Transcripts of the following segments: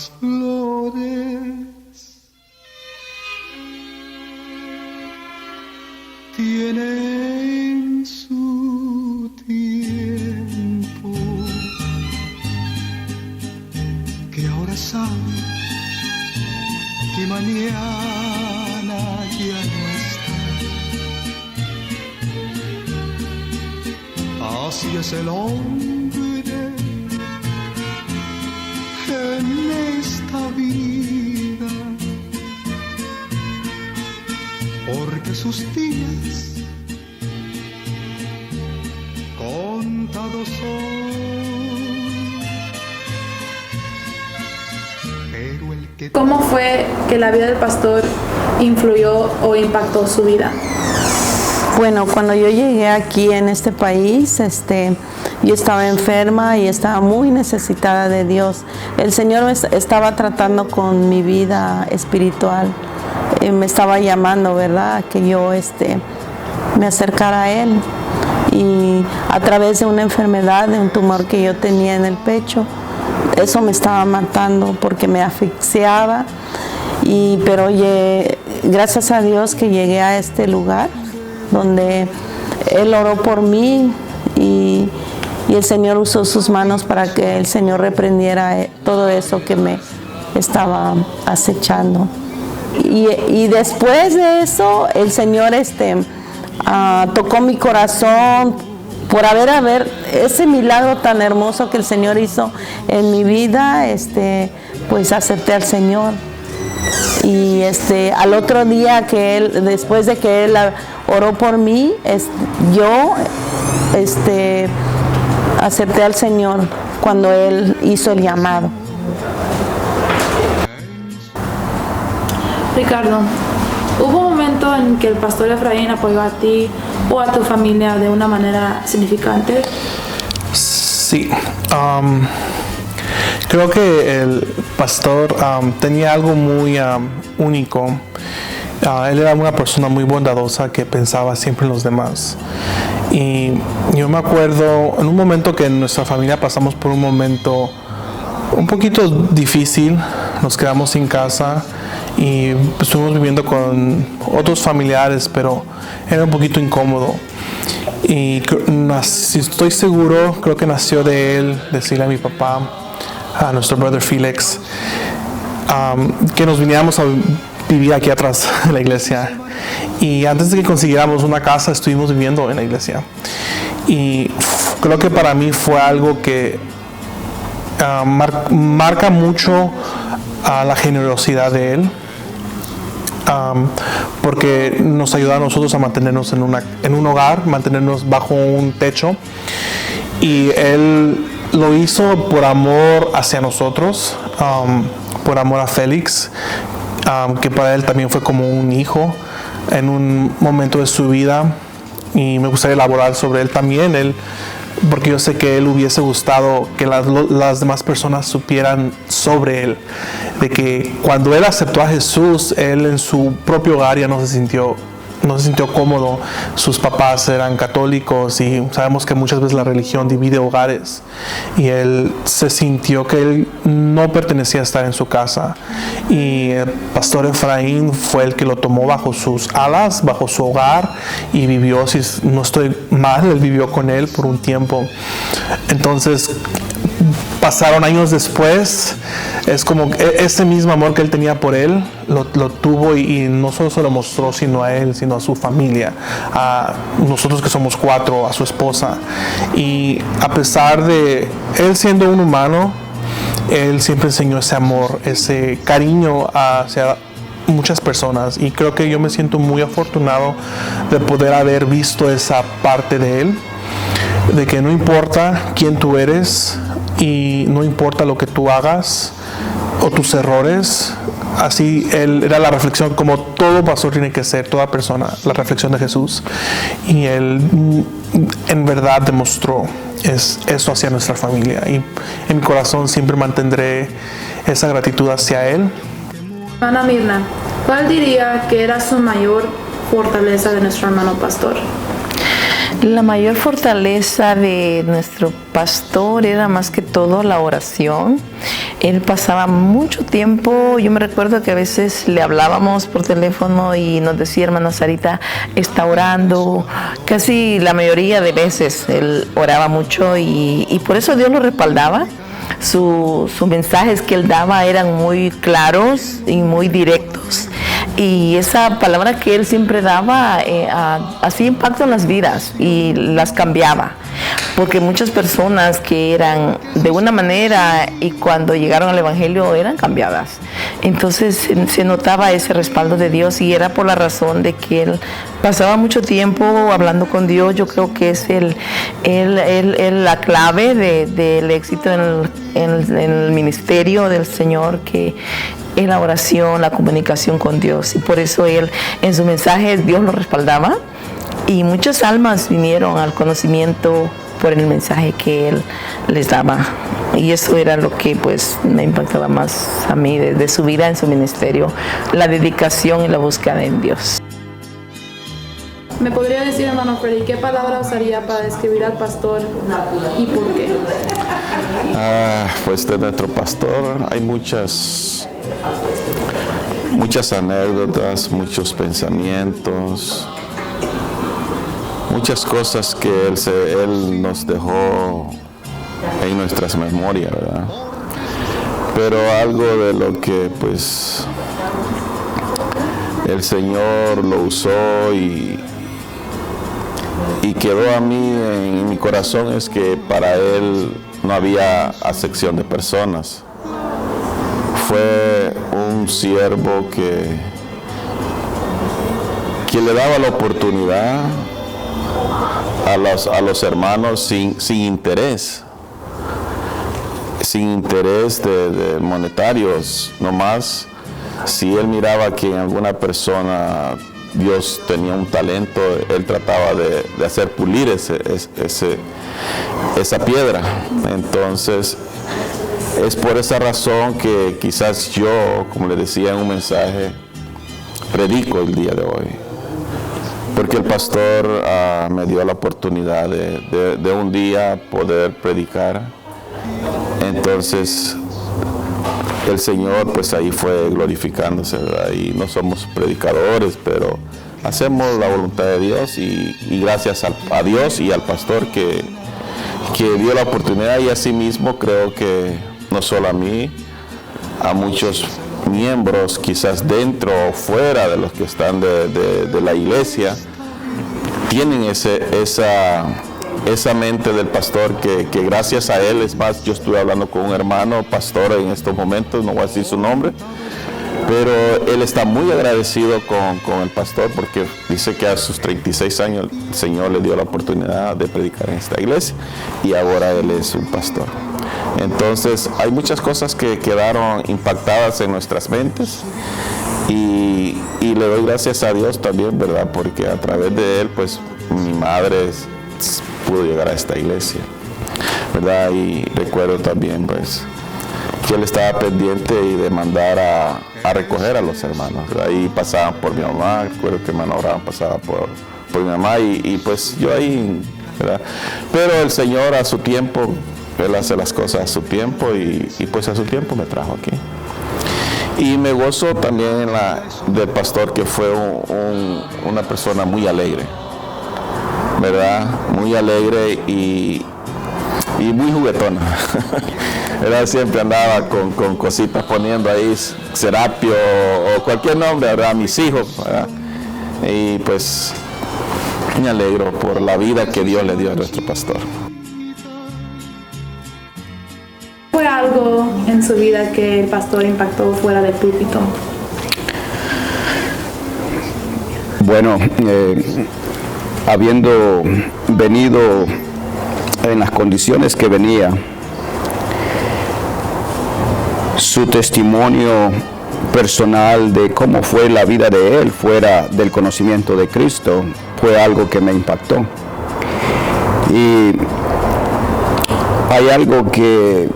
las flores tienen su tiempo, que ahora sabe que mañana ya no está. Así es el hombre en esta vida, porque sus días contados son. Pero el que... ¿Cómo fue que la vida del pastor influyó o impactó su vida? Bueno, cuando yo llegué aquí en este país, yo estaba enferma y estaba muy necesitada de Dios. El Señor me estaba tratando con mi vida espiritual. Me estaba llamando, ¿verdad?, que yo me acercara a Él. Y a través de una enfermedad, de un tumor que yo tenía en el pecho, eso me estaba matando porque me asfixiaba. Pero gracias a Dios que llegué a este lugar donde Él oró por mí y el Señor usó sus manos para que el Señor reprendiera todo eso que me estaba acechando. Y después de eso, el Señor tocó mi corazón por haber ese milagro tan hermoso que el Señor hizo en mi vida. Pues acepté al Señor. Y al otro día después de que Él oró por mí, yo acepté al Señor cuando Él hizo el llamado. Ricardo, ¿hubo un momento en que el pastor Efraín apoyó a ti o a tu familia de una manera significante? Sí. Creo que el pastor tenía algo muy único. Él era una persona muy bondadosa que pensaba siempre en los demás. Y yo me acuerdo en un momento que en nuestra familia pasamos por un momento un poquito difícil. Nos quedamos sin casa y estuvimos viviendo con otros familiares, pero era un poquito incómodo. Y si estoy seguro, creo que nació de él decirle a mi papá, a nuestro brother Felix, que nos viniéramos a vivir aquí atrás de la iglesia. Y antes de que consiguiéramos una casa, estuvimos viviendo en la iglesia. Y creo que para mí fue algo que marca mucho la generosidad de él, porque nos ayuda a nosotros a mantenernos en un hogar, mantenernos bajo un techo. Y él lo hizo por amor hacia nosotros, por amor a Félix, que para él también fue como un hijo en un momento de su vida. Y me gustaría elaborar sobre él también, porque yo sé que él hubiese gustado que las demás personas supieran sobre él, de que cuando él aceptó a Jesús, él en su propio hogar ya no se sintió cómodo. Sus papás eran católicos y sabemos que muchas veces la religión divide hogares, y él se sintió que él no pertenecía a estar en su casa, y el pastor Efraín fue el que lo tomó bajo sus alas, bajo su hogar, y vivió, si no estoy mal, él vivió con él por un tiempo. Entonces pasaron años después, es como ese mismo amor que él tenía por él, lo tuvo, y no solo se lo mostró sino a él, sino a su familia, a nosotros que somos 4, a su esposa. Y a pesar de él siendo un humano, él siempre enseñó ese amor, ese cariño hacia muchas personas, y creo que yo me siento muy afortunado de poder haber visto esa parte de él, de que no importa quién tú eres y no importa lo que tú hagas o tus errores. Así él era la reflexión, como todo pastor tiene que ser, toda persona, la reflexión de Jesús, y él en verdad demostró eso hacia nuestra familia, y en mi corazón siempre mantendré esa gratitud hacia él. Hermana Mirna, ¿cuál diría que era su mayor fortaleza de nuestro hermano pastor? La mayor fortaleza de nuestro pastor era más que todo la oración. Él pasaba mucho tiempo, yo me recuerdo que a veces le hablábamos por teléfono y nos decía, hermana Sarita está orando. Casi la mayoría de veces él oraba mucho y por eso Dios lo respaldaba. Sus mensajes que él daba eran muy claros y muy directos. Y esa palabra que él siempre daba hacía impacto en las vidas y las cambiaba. Porque muchas personas que eran de una manera y cuando llegaron al Evangelio eran cambiadas. Entonces se notaba ese respaldo de Dios y era por la razón de que él pasaba mucho tiempo hablando con Dios. Yo creo que es la clave del éxito en el ministerio del Señor, que es la oración, la comunicación con Dios. Y por eso él en su mensaje Dios lo respaldaba y muchas almas vinieron al conocimiento por el mensaje que él les daba. Y eso era lo que pues me impactaba más a mí de su vida en su ministerio, la dedicación y la búsqueda en Dios. ¿Me podría decir, hermano Freddy, qué palabra usaría para describir al pastor y por qué? Pues de nuestro pastor hay muchas anécdotas, muchos pensamientos, muchas cosas que él nos dejó en nuestras memorias, ¿verdad? Pero algo de lo que pues el Señor lo usó y quedó a mí en mi corazón es que para él no había acepción de personas. Fue un siervo que le daba la oportunidad a los hermanos sin interés de monetarios, nomás si él miraba que en alguna persona Dios tenía un talento, él trataba de hacer pulir esa piedra. Entonces es por esa razón que quizás yo, como le decía en un mensaje, predico el día de hoy, porque el pastor me dio la oportunidad de un día poder predicar. Entonces el Señor pues ahí fue glorificándose, ¿verdad? Y no somos predicadores, pero hacemos la voluntad de Dios y gracias a Dios y al pastor que dio la oportunidad, y asimismo creo que no solo a mí, a muchos miembros quizás dentro o fuera de los que están de la iglesia, tienen esa mente del pastor que gracias a él, es más, yo estuve hablando con un hermano pastor en estos momentos, no voy a decir su nombre, pero él está muy agradecido con el pastor porque dice que a sus 36 años el Señor le dio la oportunidad de predicar en esta iglesia y ahora él es un pastor. Entonces hay muchas cosas que quedaron impactadas en nuestras mentes y le doy gracias a Dios también, ¿verdad? Porque a través de él pues mi madre pudo llegar a esta iglesia, ¿verdad? Y recuerdo también pues que él estaba pendiente y de mandar a recoger a los hermanos, ¿verdad? Y pasaban por mi mamá, recuerdo que hermano Abraham pasaba por mi mamá y pues yo ahí, ¿verdad? Pero el Señor a su tiempo, él hace las cosas a su tiempo y pues a su tiempo me trajo aquí. Y me gozo también del pastor, que fue una persona muy alegre, ¿verdad? Muy alegre y muy juguetona. ¿Verdad? Siempre andaba con cositas poniendo ahí, Serapio o cualquier nombre, ¿verdad? A mis hijos, ¿verdad? Y pues me alegro por la vida que Dios le dio a nuestro pastor. ¿Fue algo en su vida que el pastor impactó fuera del púlpito? Bueno, habiendo venido en las condiciones que venía, su testimonio personal de cómo fue la vida de él fuera del conocimiento de Cristo fue algo que me impactó. Y hay algo que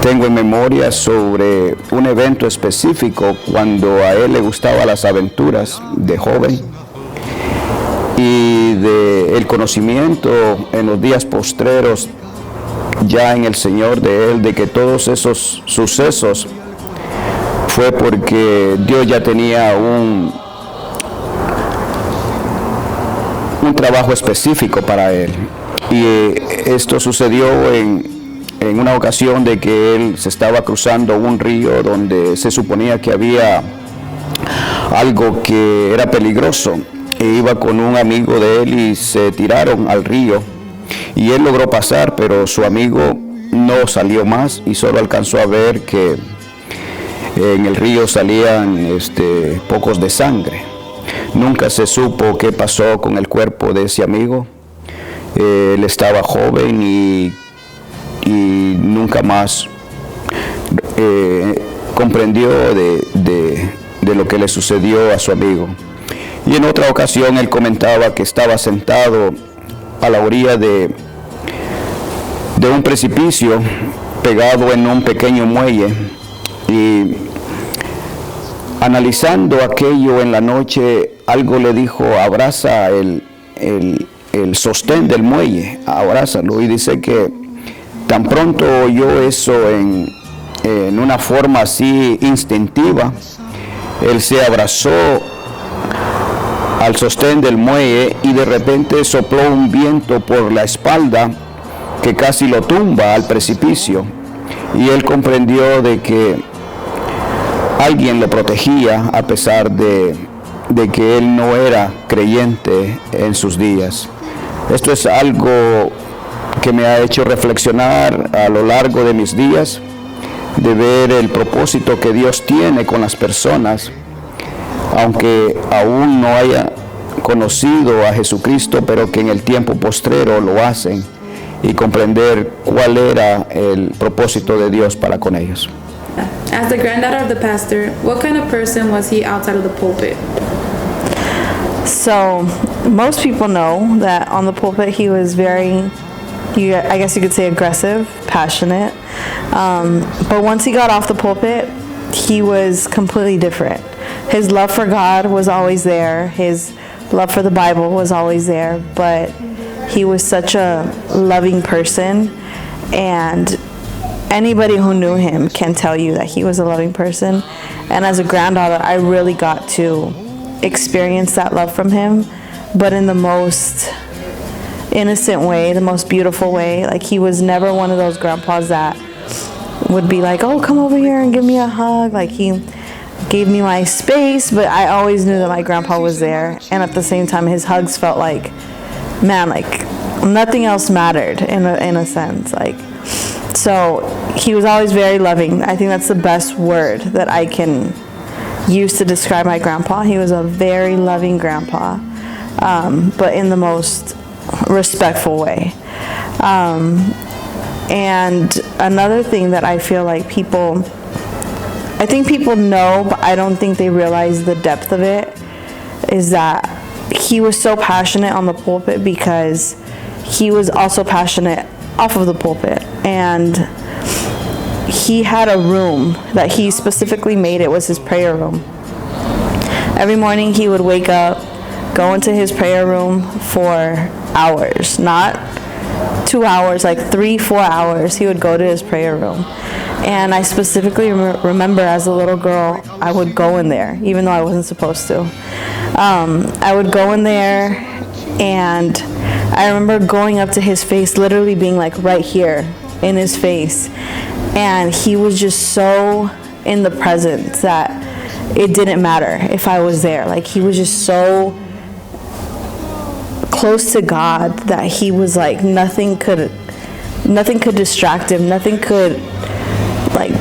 tengo en memoria sobre un evento específico cuando a él le gustaban las aventuras de joven y de el conocimiento en los días postreros ya en el Señor de él, de que todos esos sucesos fue porque Dios ya tenía un trabajo específico para él. Y esto sucedió en una ocasión de que él se estaba cruzando un río donde se suponía que había algo que era peligroso. E iba con un amigo de él y se tiraron al río. Y él logró pasar, pero su amigo no salió más y solo alcanzó a ver que en el río salían pocos de sangre. Nunca se supo qué pasó con el cuerpo de ese amigo. Él estaba joven y nunca más comprendió de lo que le sucedió a su amigo. Y en otra ocasión él comentaba que estaba sentado a la orilla de un precipicio pegado en un pequeño muelle, y analizando aquello en la noche, algo le dijo: abraza el sostén del muelle, abrázalo. Y dice que tan pronto oyó eso en una forma así instintiva, él se abrazó al sostén del muelle y de repente sopló un viento por la espalda que casi lo tumba al precipicio, y él comprendió de que alguien lo protegía a pesar de que él no era creyente en sus días. Esto es algo que me ha hecho reflexionar a lo largo de mis días, de ver el propósito que Dios tiene con las personas, aunque aún no haya conocido a Jesucristo, pero que en el tiempo postrero lo hacen, y comprender cuál era el propósito de Dios para con ellos. As the granddaughter of the pastor, what kind of person was he outside of the pulpit? So, most people know that on the pulpit he was very, I guess you could say, aggressive, passionate. But once he got off the pulpit, he was completely different. His love for God was always there. His love for the Bible was always there. But he was such a loving person, and anybody who knew him can tell you that he was a loving person. And as a granddaughter, I really got to experience that love from him, but in the most innocent way, the most beautiful way. Like, he was never one of those grandpas that would be like, oh, come over here and give me a hug. Like, he gave me my space, but I always knew that my grandpa was there. And at the same time, his hugs felt like, man, like nothing else mattered in a sense. Like, so he was always very loving. I think that's the best word that I can use to describe my grandpa. He was a very loving grandpa, but in the most respectful way. And another thing that I feel like I think people know, but I don't think they realize the depth of it, is that he was so passionate on the pulpit because he was also passionate off of the pulpit. And he had a room that he specifically made. It was his prayer room. Every morning he would wake up, go into his prayer room for hours, not 2 hours, like 3-4 hours. He would go to his prayer room. And I specifically remember as a little girl, I would go in there, even though I wasn't supposed to. I would go in there, and I remember going up to his face, literally being like right here in his face. And he was just so in the presence that it didn't matter if I was there. Like, he was just so close to God that he was like, nothing could distract him. Nothing could like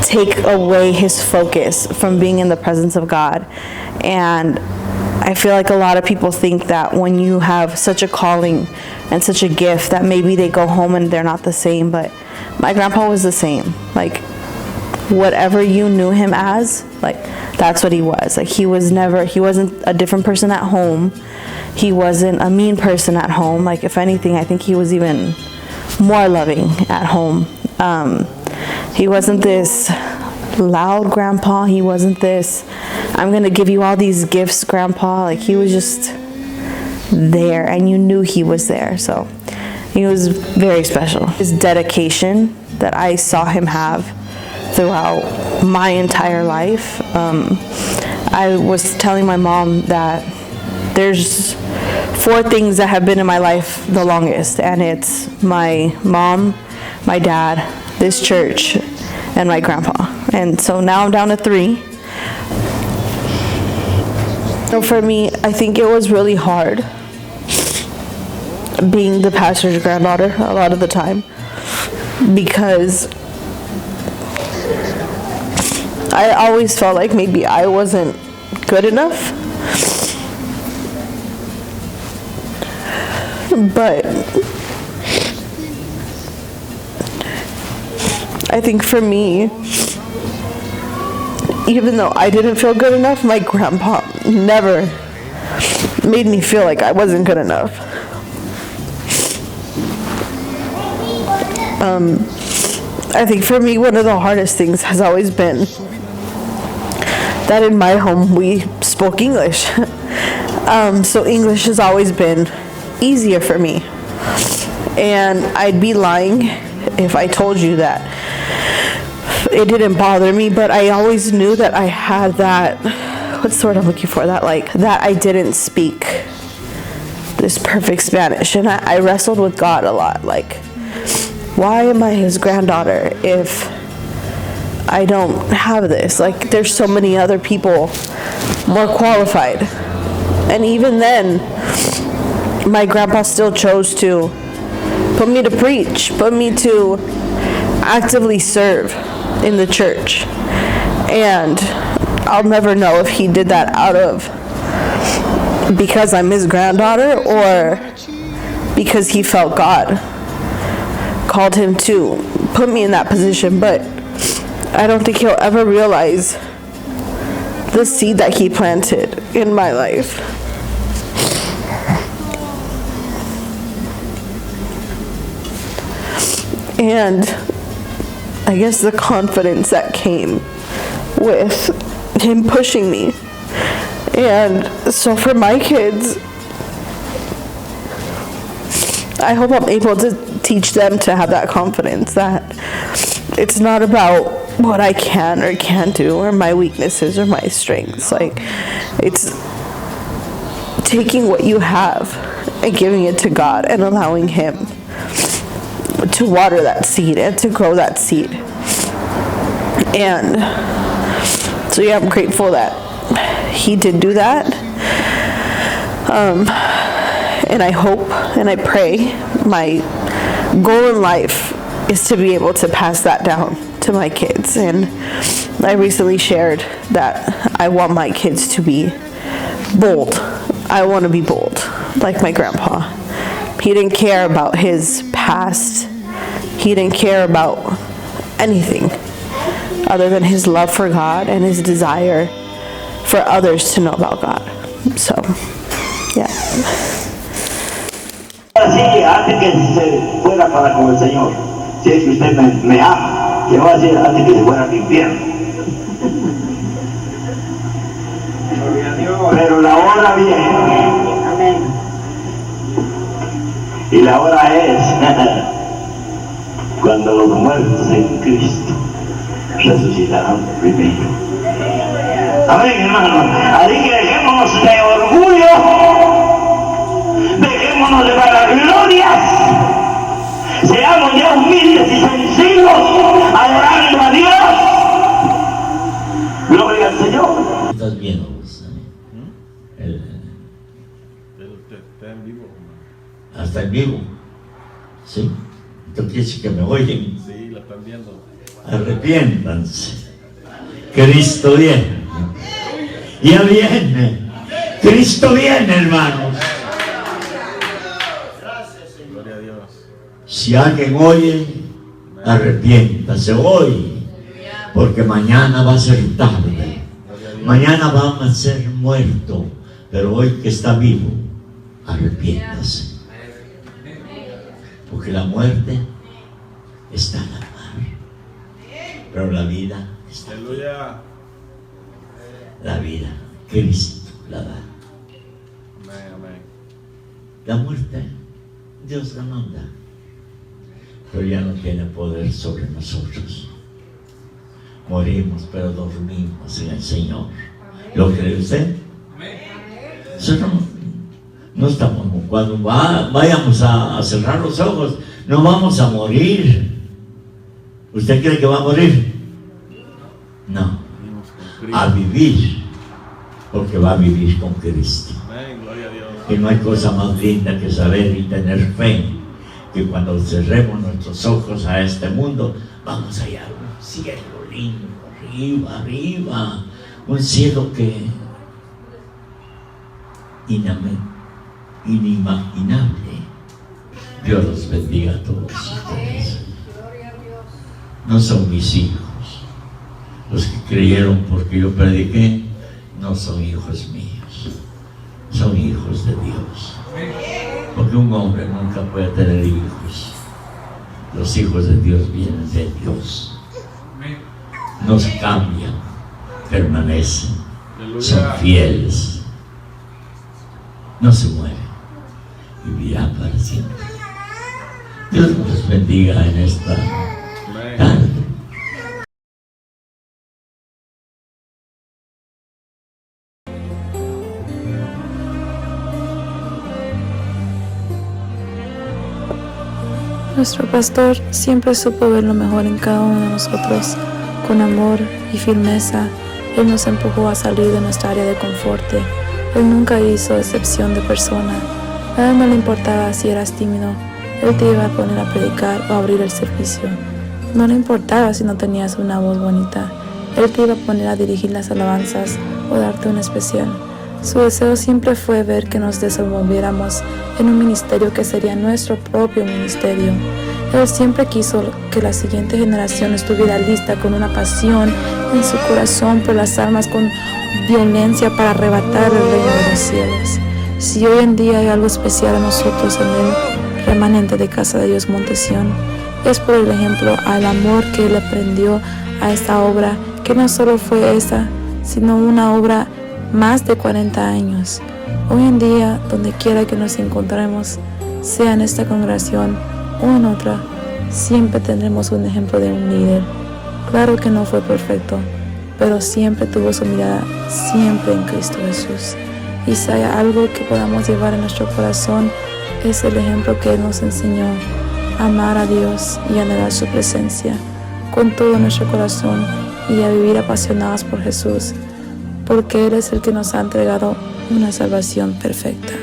take away his focus from being in the presence of God. And I feel like a lot of people think that when you have such a calling and such a gift that maybe they go home and they're not the same, but my grandpa was the same. Like, whatever you knew him as, like, that's what he was. Like, he wasn't a different person at home. He wasn't a mean person at home. Like, if anything, I think he was even more loving at home. He wasn't this loud grandpa. He wasn't this, I'm going to give you all these gifts grandpa. Like, he was just there and you knew he was there. So he was very special. His dedication that I saw him have throughout my entire life. I was telling my mom that there's 4 things that have been in my life the longest, and it's my mom, my dad, this church, and my grandpa. And so now I'm down to 3. So for me, I think it was really hard being the pastor's granddaughter a lot of the time, because I always felt like maybe I wasn't good enough. But I think for me, even though I didn't feel good enough, my grandpa never made me feel like I wasn't good enough. I think for me, one of the hardest things has always been that in my home we spoke English. So English has always been easier for me. And I'd be lying if I told you that it didn't bother me, but I always knew that I had that, what's the word I'm looking for, that I didn't speak this perfect Spanish. And I wrestled with God a lot, like, why am I his granddaughter if I don't have this? Like, there's so many other people more qualified. And even then, my grandpa still chose to put me to preach, put me to actively serve in the church. And I'll never know if he did that out of because I'm his granddaughter or because he felt God called him to put me in that position. But I don't think he'll ever realize the seed that he planted in my life. And I guess the confidence that came with him pushing me. And so for my kids, I hope I'm able to teach them to have that confidence that it's not about what I can or can't do or my weaknesses or my strengths. Like, it's taking what you have and giving it to God and allowing him to water that seed and to grow that seed. And so yeah, I'm grateful that he did do that. And I hope and I pray my goal in life is to be able to pass that down to my kids. And I recently shared that I want my kids to be bold. I want to be bold like my grandpa. He didn't care about his past. He didn't care about anything other than his love for God and his desire for others to know about God. So, yeah. Así, antes que se fuera para con el Señor, si es que usted me ama, que va a decir antes que se fuera al infierno. Pero la hora viene. Y la hora es cuando los muertos en Cristo resucitarán primero. Amén, hermano. Así que dejémonos de orgullo, dejémonos de vanaglorias, seamos ya humildes y sencillos, adorando a Dios. Gloria al Señor. Estás viendo vos, está en vivo. Hasta en vivo. Sí. Esto quiere decir que me oyen. Sí, lo están viendo. Arrepiéntanse. Cristo viene. Ya viene. Cristo viene, hermanos. Gloria a Dios. Si alguien oye, arrepiéntase hoy. Porque mañana va a ser tarde. Mañana vamos a ser muertos. Pero hoy que está vivo, arrepiéntase. Porque la muerte está en la mar, pero la vida está en la vida. Cristo la da. La muerte, Dios la manda, pero ya no tiene poder sobre nosotros. Morimos, pero dormimos en el Señor. ¿Lo cree usted? Eso no estamos, cuando vayamos a cerrar los ojos, no vamos a morir. ¿Usted cree que va a morir? No, a vivir, porque va a vivir con Cristo. Y no hay cosa más linda que saber y tener fe, que cuando cerremos nuestros ojos a este mundo, vamos a hallar un cielo lindo, arriba, un cielo que inimaginable. Dios los bendiga a todos ustedes. No son mis hijos. Los que creyeron porque yo prediqué, no son hijos míos, son hijos de Dios. Porque un hombre nunca puede tener hijos. Los hijos de Dios vienen de Dios. No se cambian, permanecen, son fieles, no se mueren, vivirán para siempre. Dios nos bendiga en esta tarde. Nuestro pastor siempre supo ver lo mejor en cada uno de nosotros. Con amor y firmeza, Él nos empujó a salir de nuestra área de confort. Él nunca hizo excepción de persona. A Él no le importaba si eras tímido. Él te iba a poner a predicar o a abrir el servicio. No le importaba si no tenías una voz bonita. Él te iba a poner a dirigir las alabanzas o darte un especial. Su deseo siempre fue ver que nos desenvolviéramos en un ministerio que sería nuestro propio ministerio. Él siempre quiso que la siguiente generación estuviera lista con una pasión en su corazón por las almas, con violencia para arrebatar el reino de los cielos. Si hoy en día hay algo especial en nosotros, en el remanente de Casa de Dios Montesión, es por el ejemplo al amor que Él le prendió a esta obra, que no solo fue esa, sino una obra más de 40 años. Hoy en día, donde quiera que nos encontremos, sea en esta congregación o en otra, siempre tendremos un ejemplo de un líder. Claro que no fue perfecto, pero siempre tuvo su mirada siempre en Cristo Jesús. Y si hay algo que podamos llevar en nuestro corazón, es el ejemplo que Él nos enseñó: amar a Dios y anhelar su presencia con todo nuestro corazón, y a vivir apasionados por Jesús, porque Él es el que nos ha entregado una salvación perfecta.